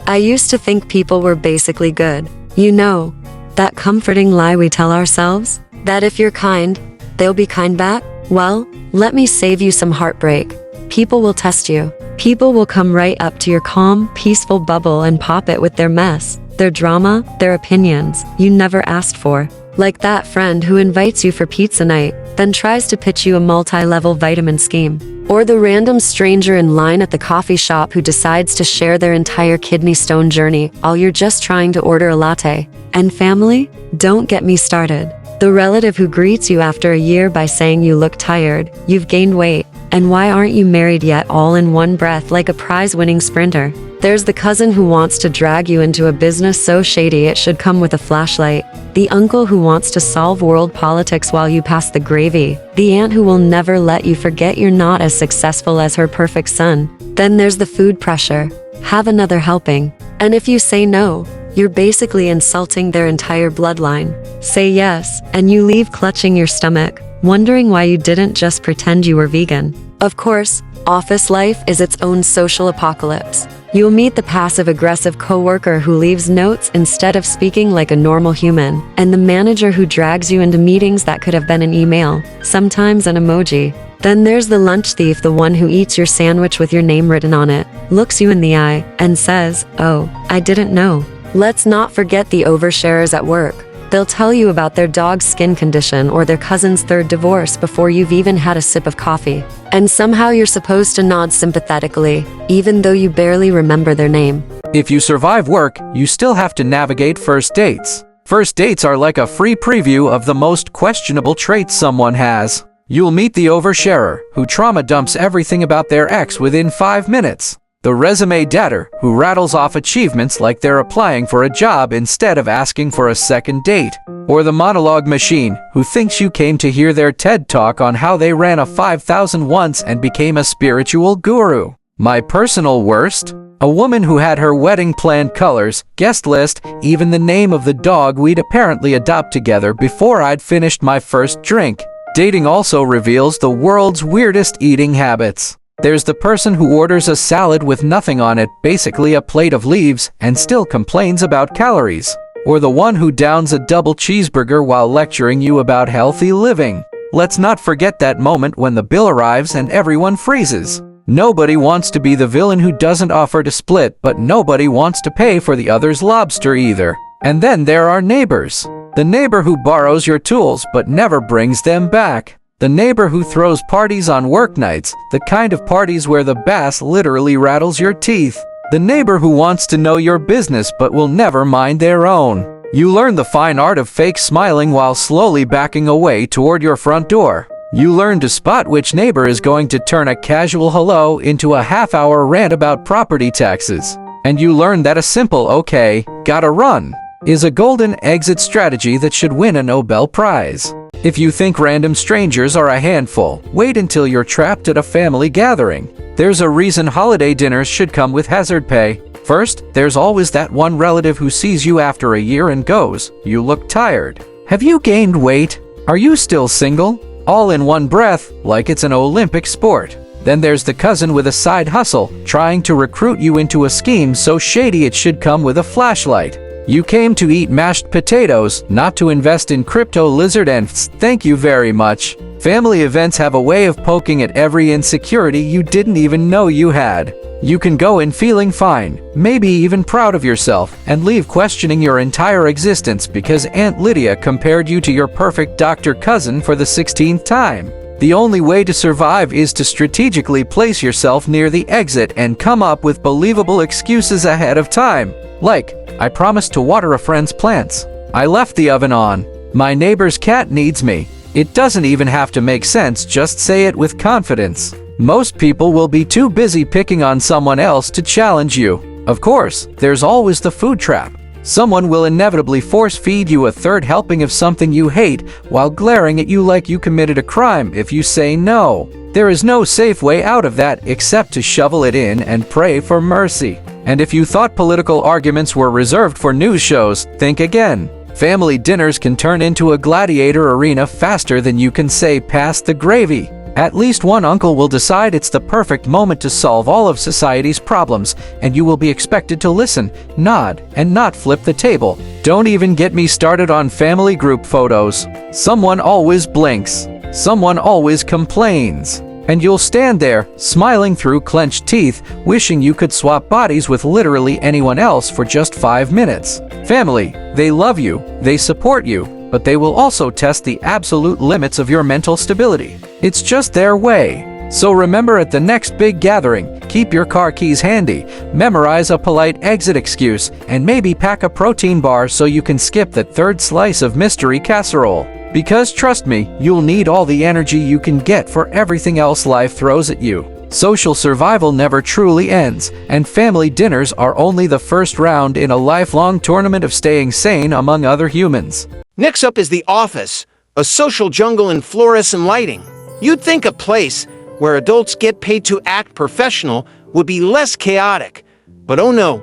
I used to think people were basically good. You know, that comforting lie we tell ourselves? That if you're kind, they'll be kind back? Well, let me save you some heartbreak. People will test you. People will come right up to your calm, peaceful bubble and pop it with their mess, their drama, their opinions you never asked for. Like that friend who invites you for pizza night, then tries to pitch you a multi-level vitamin scheme. Or the random stranger in line at the coffee shop who decides to share their entire kidney stone journey while you're just trying to order a latte. And family? Don't get me started. The relative who greets you after a year by saying you look tired, you've gained weight, and why aren't you married yet, all in one breath like a prize-winning sprinter. There's the cousin who wants to drag you into a business so shady it should come with a flashlight. The uncle who wants to solve world politics while you pass the gravy. The aunt who will never let you forget you're not as successful as her perfect son. Then there's the food pressure. Have another helping. And if you say no, you're basically insulting their entire bloodline. Say yes, and you leave clutching your stomach, wondering why you didn't just pretend you were vegan. Of course, office life is its own social apocalypse. You'll meet the passive-aggressive coworker who leaves notes instead of speaking like a normal human, and the manager who drags you into meetings that could have been an email, sometimes an emoji. Then there's the lunch thief, the one who eats your sandwich with your name written on it, looks you in the eye, and says, "Oh, I didn't know." Let's not forget the oversharers at work. They'll tell you about their dog's skin condition or their cousin's third divorce before you've even had a sip of coffee. And somehow you're supposed to nod sympathetically, even though you barely remember their name. If you survive work, you still have to navigate first dates. First dates are like a free preview of the most questionable traits someone has. You'll meet the oversharer, who trauma dumps everything about their ex within 5 minutes. The resume dater, who rattles off achievements like they're applying for a job instead of asking for a second date. Or the monologue machine, who thinks you came to hear their TED talk on how they ran a 5,000 once and became a spiritual guru. My personal worst? A woman who had her wedding planned, colors, guest list, even the name of the dog we'd apparently adopt together before I'd finished my first drink. Dating also reveals the world's weirdest eating habits. There's the person who orders a salad with nothing on it, basically a plate of leaves, and still complains about calories. Or the one who downs a double cheeseburger while lecturing you about healthy living. Let's not forget that moment when the bill arrives and everyone freezes. Nobody wants to be the villain who doesn't offer to split, but nobody wants to pay for the other's lobster either. And then there are neighbors. The neighbor who borrows your tools but never brings them back. The neighbor who throws parties on work nights, the kind of parties where the bass literally rattles your teeth. The neighbor who wants to know your business but will never mind their own. You learn the fine art of fake smiling while slowly backing away toward your front door. You learn to spot which neighbor is going to turn a casual hello into a half-hour rant about property taxes. And you learn that a simple "okay, gotta run" is a golden exit strategy that should win a Nobel Prize. If you think random strangers are a handful, wait until you're trapped at a family gathering. There's a reason holiday dinners should come with hazard pay. First, there's always that one relative who sees you after a year and goes, "You look tired. Have you gained weight? Are you still single?" All in one breath, like it's an Olympic sport. Then there's the cousin with a side hustle, trying to recruit you into a scheme so shady it should come with a flashlight. You came to eat mashed potatoes, not to invest in crypto lizard and thank you very much. Family events have a way of poking at every insecurity you didn't even know you had. You can go in feeling fine, maybe even proud of yourself, and leave questioning your entire existence because Aunt Lydia compared you to your perfect doctor cousin for the 16th time. The only way to survive is to strategically place yourself near the exit and come up with believable excuses ahead of time. Like, "I promised to water a friend's plants. I left the oven on. My neighbor's cat needs me." It doesn't even have to make sense, just say it with confidence. Most people will be too busy picking on someone else to challenge you. Of course, there's always the food trap. Someone will inevitably force-feed you a third helping of something you hate while glaring at you like you committed a crime if you say no. There is no safe way out of that except to shovel it in and pray for mercy. And if you thought political arguments were reserved for news shows, think again. Family dinners can turn into a gladiator arena faster than you can say "pass the gravy." At least one uncle will decide it's the perfect moment to solve all of society's problems, and you will be expected to listen, nod, and not flip the table. Don't even get me started on family group photos. Someone always blinks. Someone always complains. And you'll stand there, smiling through clenched teeth, wishing you could swap bodies with literally anyone else for just 5 minutes. Family, they love you, they support you, but they will also test the absolute limits of your mental stability. It's just their way. So remember, at the next big gathering, keep your car keys handy, memorize a polite exit excuse, and maybe pack a protein bar so you can skip that third slice of mystery casserole. Because trust me, you'll need all the energy you can get for everything else life throws at you. Social survival never truly ends, and family dinners are only the first round in a lifelong tournament of staying sane among other humans. Next up is the office, a social jungle in fluorescent lighting. You'd think a place where adults get paid to act professional would be less chaotic. But oh no,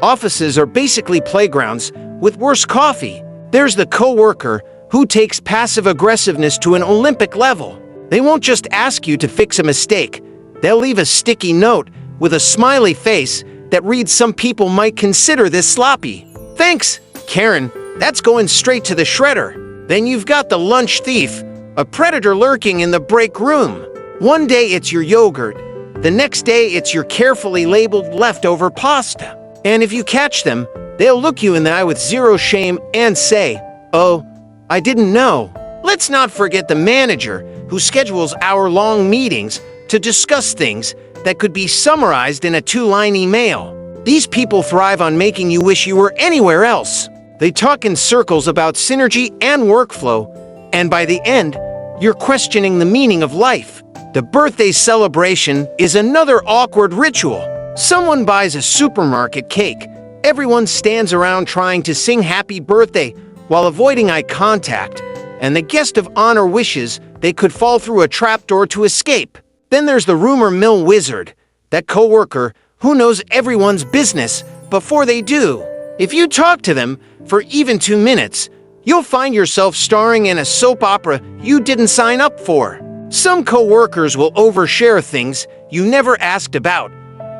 offices are basically playgrounds with worse coffee. There's the coworker who takes passive aggressiveness to an Olympic level. They won't just ask you to fix a mistake. They'll leave a sticky note with a smiley face that reads, "Some people might consider this sloppy. Thanks, Karen. That's going straight to the shredder." Then you've got the lunch thief, a predator lurking in the break room. One day it's your yogurt. The next day it's your carefully labeled leftover pasta. And if you catch them, they'll look you in the eye with zero shame and say, "Oh, I didn't know." Let's not forget the manager who schedules hour-long meetings to discuss things that could be summarized in a 2-line email. These people thrive on making you wish you were anywhere else. They talk in circles about synergy and workflow, and by the end, you're questioning the meaning of life. The birthday celebration is another awkward ritual. Someone buys a supermarket cake. Everyone stands around trying to sing happy birthday while avoiding eye contact, and the guest of honor wishes they could fall through a trapdoor to escape. Then there's the rumor mill wizard, that coworker who knows everyone's business before they do. If you talk to them for even 2 minutes, you'll find yourself starring in a soap opera you didn't sign up for. Some coworkers will overshare things you never asked about: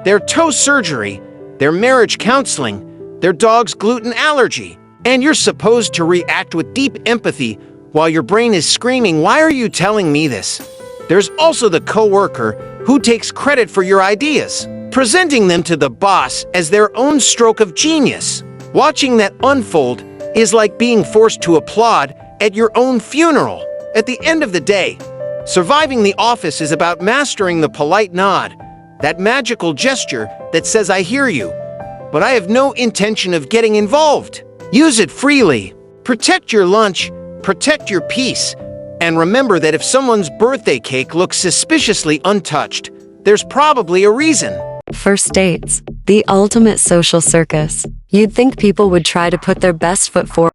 their toe surgery, their marriage counseling, their dog's gluten allergy. And you're supposed to react with deep empathy while your brain is screaming, "Why are you telling me this?" There's also the coworker who takes credit for your ideas, presenting them to the boss as their own stroke of genius. Watching that unfold is like being forced to applaud at your own funeral. At the end of the day, surviving the office is about mastering the polite nod, that magical gesture that says, "I hear you, but I have no intention of getting involved." Use it freely. Protect your lunch, protect your peace, and remember that if someone's birthday cake looks suspiciously untouched, there's probably a reason. First dates, the ultimate social circus. You'd think people would try to put their best foot forward.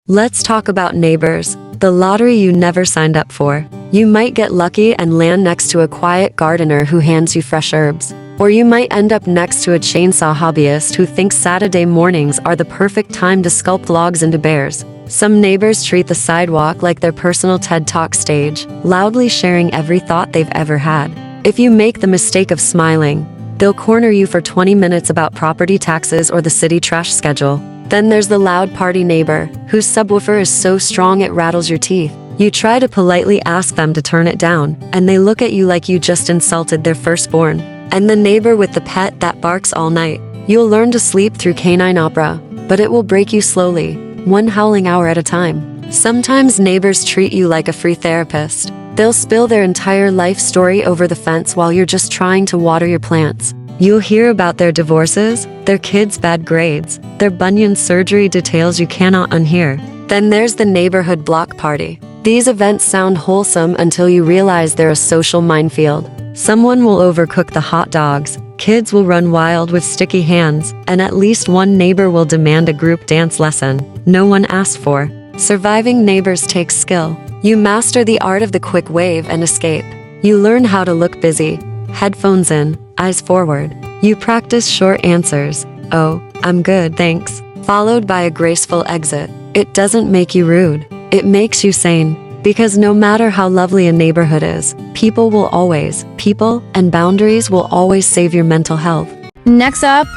Let's talk about neighbors, the lottery you never signed up for. You might get lucky and land next to a quiet gardener who hands you fresh herbs. Or you might end up next to a chainsaw hobbyist who thinks Saturday mornings are the perfect time to sculpt logs into bears. Some neighbors treat the sidewalk like their personal TED Talk stage, loudly sharing every thought they've ever had. If you make the mistake of smiling, they'll corner you for 20 minutes about property taxes or the city trash schedule. Then there's the loud party neighbor, whose subwoofer is so strong it rattles your teeth. You try to politely ask them to turn it down, and they look at you like you just insulted their firstborn. And the neighbor with the pet that barks all night. You'll learn to sleep through canine opera, but it will break you slowly, one howling hour at a time. Sometimes neighbors treat you like a free therapist. They'll spill their entire life story over the fence while you're just trying to water your plants. You'll hear about their divorces, their kids' bad grades, their bunion surgery details you cannot unhear. Then there's the neighborhood block party. These events sound wholesome until you realize they're a social minefield. Someone will overcook the hot dogs, kids will run wild with sticky hands, and at least one neighbor will demand a group dance lesson no one asked for. Surviving neighbors takes skill. You master the art of the quick wave and escape. You learn how to look busy, headphones in, eyes forward. You practice short answers. "Oh, I'm good, thanks," followed by a graceful exit. It doesn't make you rude. It makes you sane. Because no matter how lovely a neighborhood is, people and boundaries will always save your mental health. Next up,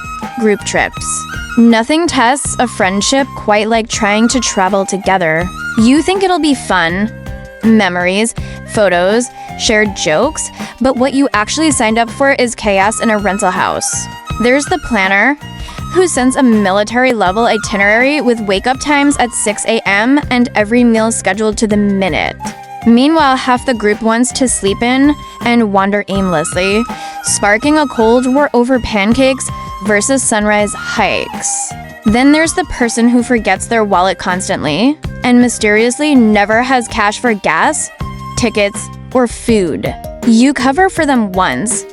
group trips. Nothing tests a friendship quite like trying to travel together. You think it'll be fun, memories, photos, shared jokes, but what you actually signed up for is chaos in a rental house. There's the planner, who sends a military-level itinerary with wake-up times at 6 a.m. and every meal scheduled to the minute. Meanwhile, half the group wants to sleep in and wander aimlessly, sparking a cold war over pancakes versus sunrise hikes. Then there's the person who forgets their wallet constantly and mysteriously never has cash for gas, tickets, or food. You cover for them once,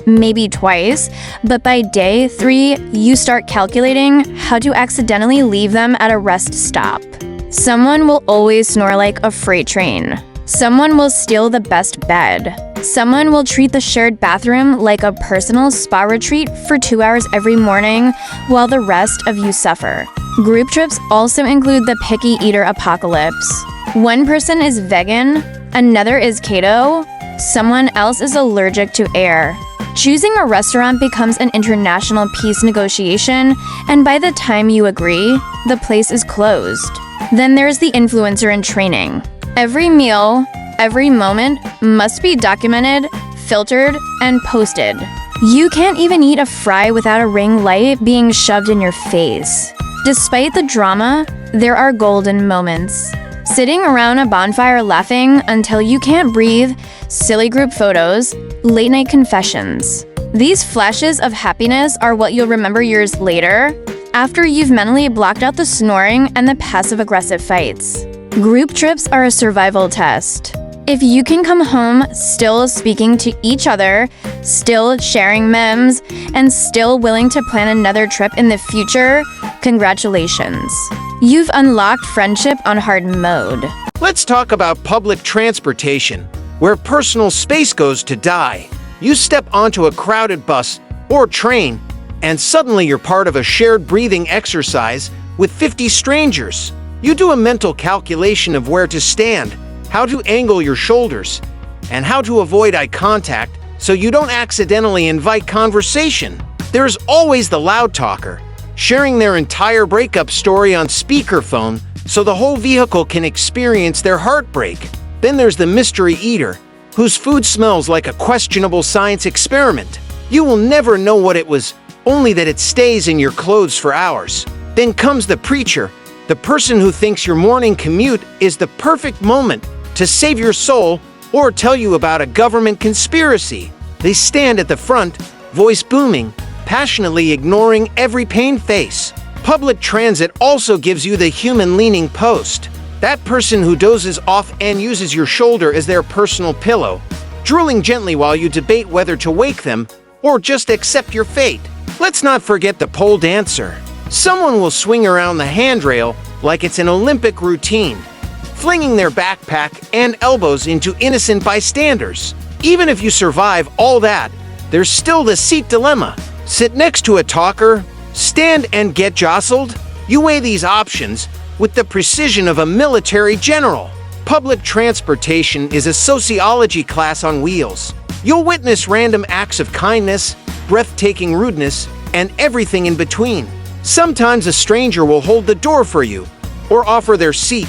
maybe twice, but by day 3, you start calculating how to accidentally leave them at a rest stop. Someone will always snore like a freight train. Someone will steal the best bed. Someone will treat the shared bathroom like a personal spa retreat for 2 hours every morning while the rest of you suffer. Group trips also include the picky eater apocalypse. One person is vegan, another is keto, someone else is allergic to air. Choosing a restaurant becomes an international peace negotiation, and by the time you agree, the place is closed. Then there's the influencer in training. Every meal, every moment must be documented, filtered, and posted. You can't even eat a fry without a ring light being shoved in your face. Despite the drama, there are golden moments. Sitting around a bonfire laughing until you can't breathe, silly group photos, late-night confessions. These flashes of happiness are what you'll remember years later, after you've mentally blocked out the snoring and the passive-aggressive fights. Group trips are a survival test. If you can come home still speaking to each other, still sharing memes, and still willing to plan another trip in the future, congratulations. You've unlocked friendship on hard mode. Let's talk about public transportation, where personal space goes to die. You step onto a crowded bus or train, and suddenly you're part of a shared breathing exercise with 50 strangers. You do a mental calculation of where to stand, how to angle your shoulders, and how to avoid eye contact so you don't accidentally invite conversation. There's always the loud talker, sharing their entire breakup story on speakerphone so the whole vehicle can experience their heartbreak. Then there's the mystery eater, whose food smells like a questionable science experiment. You will never know what it was, only that it stays in your clothes for hours. Then comes the preacher, the person who thinks your morning commute is the perfect moment to save your soul or tell you about a government conspiracy. They stand at the front, voice booming, passionately ignoring every pain face. Public transit also gives you the human-leaning post. That person who dozes off and uses your shoulder as their personal pillow, drooling gently while you debate whether to wake them or just accept your fate. Let's not forget the pole dancer. Someone will swing around the handrail like it's an Olympic routine, flinging their backpack and elbows into innocent bystanders. Even if you survive all that, there's still the seat dilemma. Sit next to a talker, stand and get jostled. You weigh these options with the precision of a military general. Public transportation is a sociology class on wheels. You'll witness random acts of kindness, breathtaking rudeness, and everything in between. Sometimes a stranger will hold the door for you or offer their seat,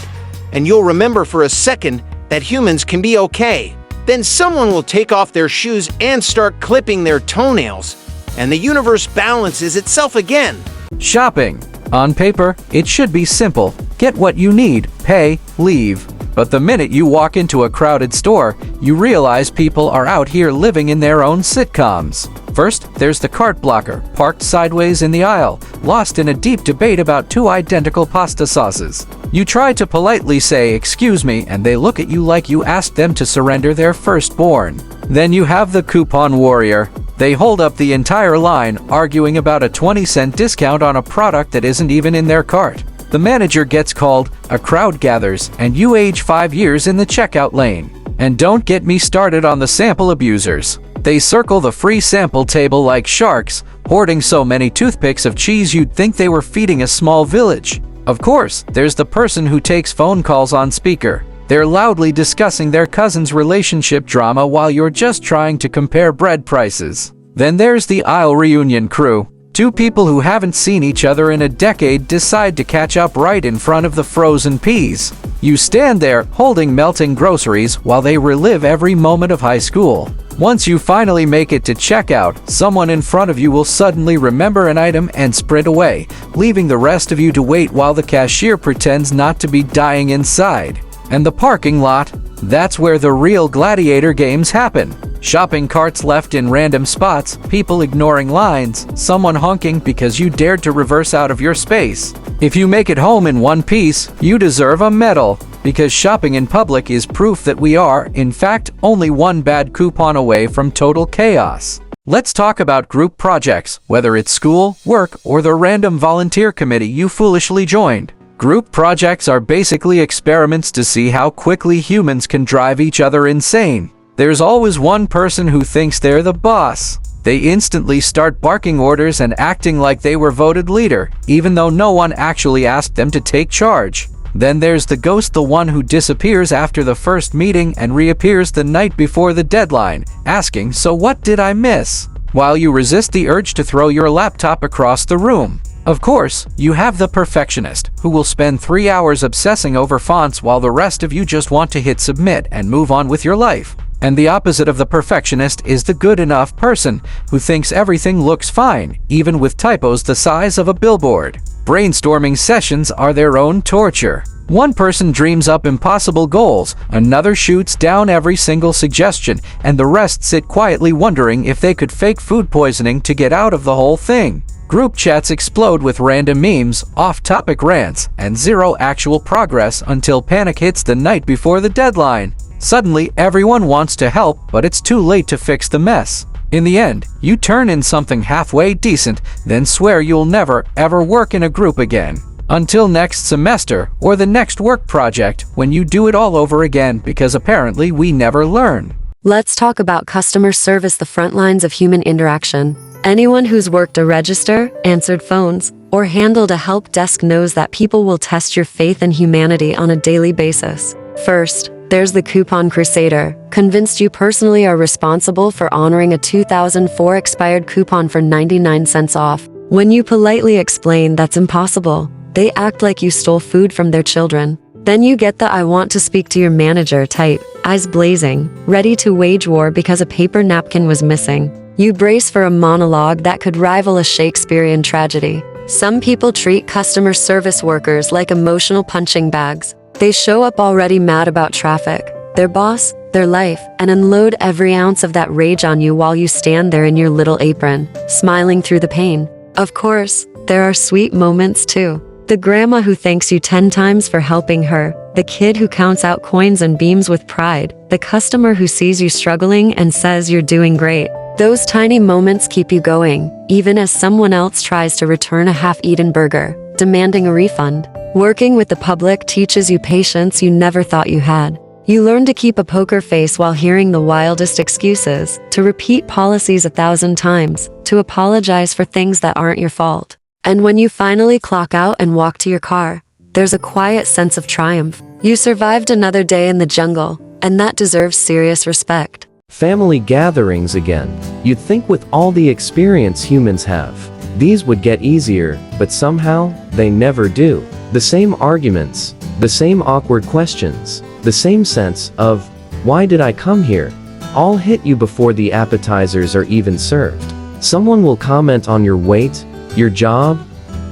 and you'll remember for a second that humans can be okay. Then someone will take off their shoes and start clipping their toenails, and the universe balances itself again. Shopping. On paper, it should be simple. Get what you need, pay, leave. But the minute you walk into a crowded store, you realize people are out here living in their own sitcoms. First, there's the cart blocker, parked sideways in the aisle, lost in a deep debate about two identical pasta sauces. You try to politely say, "Excuse me," and they look at you like you asked them to surrender their firstborn. Then you have the coupon warrior. They hold up the entire line, arguing about a 20-cent discount on a product that isn't even in their cart. The manager gets called, a crowd gathers, and you age 5 years in the checkout lane. And don't get me started on the sample abusers. They circle the free sample table like sharks, hoarding so many toothpicks of cheese you'd think they were feeding a small village. Of course, there's the person who takes phone calls on speaker. They're loudly discussing their cousin's relationship drama while you're just trying to compare bread prices. Then there's the aisle reunion crew. Two people who haven't seen each other in a decade decide to catch up right in front of the frozen peas. You stand there, holding melting groceries, while they relive every moment of high school. Once you finally make it to checkout, someone in front of you will suddenly remember an item and sprint away, leaving the rest of you to wait while the cashier pretends not to be dying inside. And the parking lot, that's where the real gladiator games happen. Shopping carts left in random spots, people ignoring lines, someone honking because you dared to reverse out of your space. If you make it home in one piece, you deserve a medal, because shopping in public is proof that we are, in fact, only one bad coupon away from total chaos. Let's talk about group projects, whether it's school, work, or the random volunteer committee you foolishly joined. Group projects are basically experiments to see how quickly humans can drive each other insane. There's always one person who thinks they're the boss. They instantly start barking orders and acting like they were voted leader, even though no one actually asked them to take charge. Then there's the ghost, the one who disappears after the first meeting and reappears the night before the deadline, asking, "So what did I miss?" while you resist the urge to throw your laptop across the room. Of course, you have the perfectionist, who will spend 3 hours obsessing over fonts while the rest of you just want to hit submit and move on with your life. And the opposite of the perfectionist is the good enough person, who thinks everything looks fine, even with typos the size of a billboard. Brainstorming sessions are their own torture. One person dreams up impossible goals, another shoots down every single suggestion, and the rest sit quietly wondering if they could fake food poisoning to get out of the whole thing. Group chats explode with random memes, off-topic rants, and zero actual progress until panic hits the night before the deadline. Suddenly, everyone wants to help, but it's too late to fix the mess. In the end, you turn in something halfway decent, then swear you'll never, ever work in a group again. Until next semester, or the next work project, when you do it all over again, because apparently we never learn. Let's talk about customer service, the front lines of human interaction. Anyone who's worked a register, answered phones, or handled a help desk knows that people will test your faith in humanity on a daily basis. First, there's the coupon crusader, convinced you personally are responsible for honoring a 2004 expired coupon for 99 cents off. When you politely explain that's impossible, they act like you stole food from their children. Then you get the "I want to speak to your manager" type, eyes blazing, ready to wage war because a paper napkin was missing. You brace for a monologue that could rival a Shakespearean tragedy. Some people treat customer service workers like emotional punching bags. They show up already mad about traffic, their boss, their life, and unload every ounce of that rage on you while you stand there in your little apron, smiling through the pain. Of course, there are sweet moments too. The grandma who thanks you 10 times for helping her, the kid who counts out coins and beams with pride, the customer who sees you struggling and says you're doing great. Those tiny moments keep you going, even as someone else tries to return a half-eaten burger, demanding a refund. Working with the public teaches you patience you never thought you had. You learn to keep a poker face while hearing the wildest excuses, to repeat policies 1,000 times, to apologize for things that aren't your fault. And when you finally clock out and walk to your car, there's a quiet sense of triumph. You survived another day in the jungle, and that deserves serious respect. Family gatherings again. You'd think with all the experience humans have, these would get easier, but somehow, they never do. The same arguments, the same awkward questions, the same sense of, why did I come here? All hit you before the appetizers are even served. Someone will comment on your weight, your job,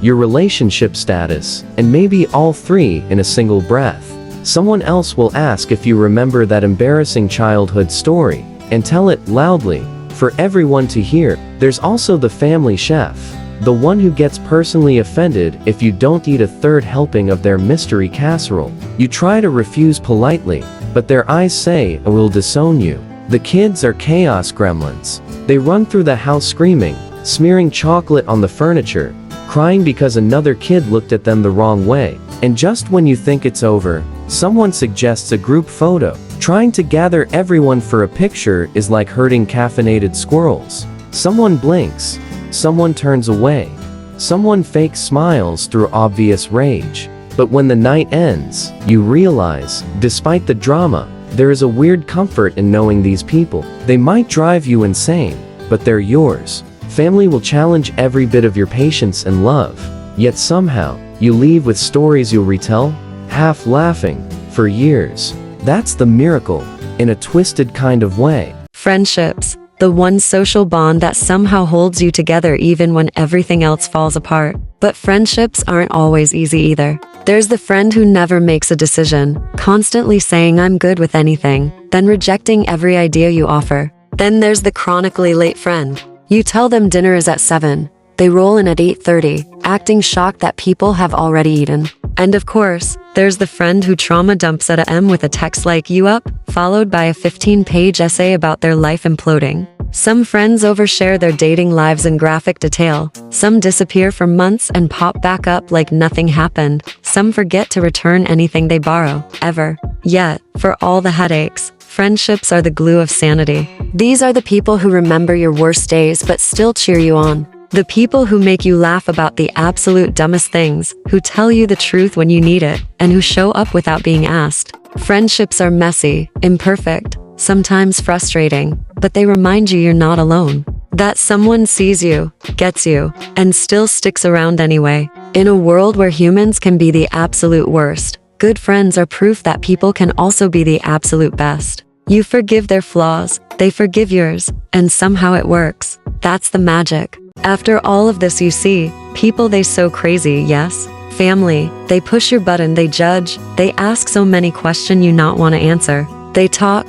your relationship status, and maybe all three in a single breath. Someone else will ask if you remember that embarrassing childhood story, and tell it loudly, for everyone to hear. There's also the family chef, the one who gets personally offended if you don't eat a third helping of their mystery casserole. You try to refuse politely, but their eyes say, I will disown you. The kids are chaos gremlins. They run through the house screaming, smearing chocolate on the furniture, crying because another kid looked at them the wrong way. And just when you think it's over, someone suggests a group photo. Trying to gather everyone for a picture is like herding caffeinated squirrels. Someone blinks, someone turns away, someone fakes smiles through obvious rage. But when the night ends, you realize, despite the drama, there is a weird comfort in knowing these people. They might drive you insane, but they're yours. Family will challenge every bit of your patience and love, yet somehow, you leave with stories you'll retell, half laughing, for years. That's the miracle, in a twisted kind of way. Friendships, the one social bond that somehow holds you together even when everything else falls apart. But friendships aren't always easy either. There's the friend who never makes a decision, constantly saying I'm good with anything, then rejecting every idea you offer. Then there's the chronically late friend. You tell them dinner is at 7. They roll in at 8:30, acting shocked that people have already eaten. And of course, there's the friend who trauma dumps at a M with a text like "you up?" followed by a 15-page essay about their life imploding. Some friends overshare their dating lives in graphic detail. Some disappear for months and pop back up like nothing happened. Some forget to return anything they borrow, ever. Yet, for all the headaches, friendships are the glue of sanity. These are the people who remember your worst days but still cheer you on. The people who make you laugh about the absolute dumbest things, who tell you the truth when you need it, and who show up without being asked. Friendships are messy, imperfect, sometimes frustrating, but they remind you you're not alone. That someone sees you, gets you, and still sticks around anyway. In a world where humans can be the absolute worst, good friends are proof that people can also be the absolute best. You forgive their flaws, they forgive yours, and somehow it works. That's the magic. After all of this you see, people they so crazy, yes? Family, they push your button, they judge, they ask so many questions you not want to answer. They talk,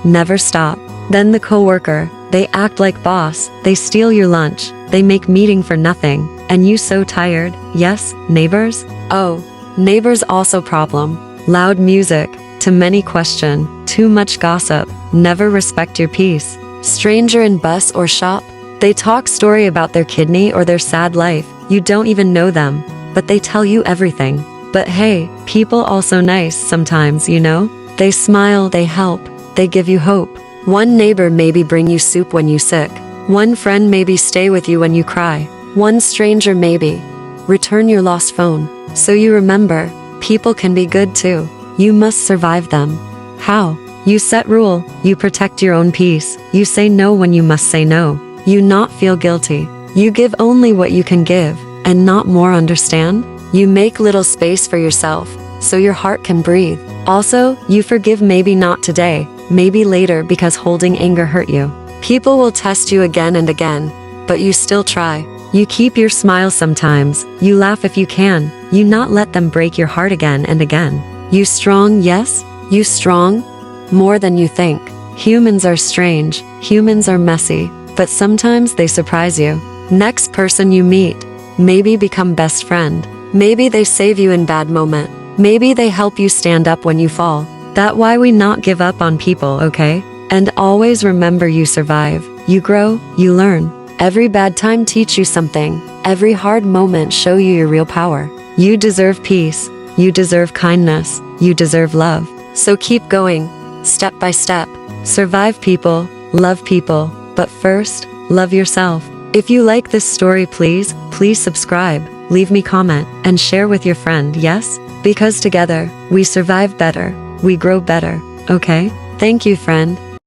never stop. Then the coworker, they act like boss, they steal your lunch, they make meeting for nothing, and you so tired. Yes, neighbors? Oh, neighbors also problem. Loud music, too many question, too much gossip, never respect your peace. Stranger in bus or shop, they talk story about their kidney or their sad life. You don't even know them, but they tell you everything. But hey, people also nice sometimes, you know? They smile, they help, they give you hope. One neighbor maybe bring you soup when you sick. One friend maybe stay with you when you cry. One stranger maybe return your lost phone. So you remember, people can be good too. You must survive them. How? You set rule, you protect your own peace, you say no when you must say no. You not feel guilty. You give only what you can give, and not more, understand? You make little space for yourself, so your heart can breathe. Also, you forgive maybe not today, maybe later because holding anger hurt you. People will test you again and again, but you still try. You keep your smile sometimes, you laugh if you can, you not let them break your heart again and again. You strong, yes? You strong? More than you think. Humans are strange, humans are messy, but sometimes they surprise you. Next person you meet, maybe become best friend. Maybe they save you in bad moment. Maybe they help you stand up when you fall. That's why we not give up on people, okay? And always remember you survive, you grow, you learn. Every bad time teach you something. Every hard moment show you your real power. You deserve peace. You deserve kindness. You deserve love. So keep going, step by step. Survive people, love people, but first, love yourself. If you like this story, please subscribe, leave me comment, and share with your friend, yes? Because together, we survive better, we grow better, okay? Thank you, friend.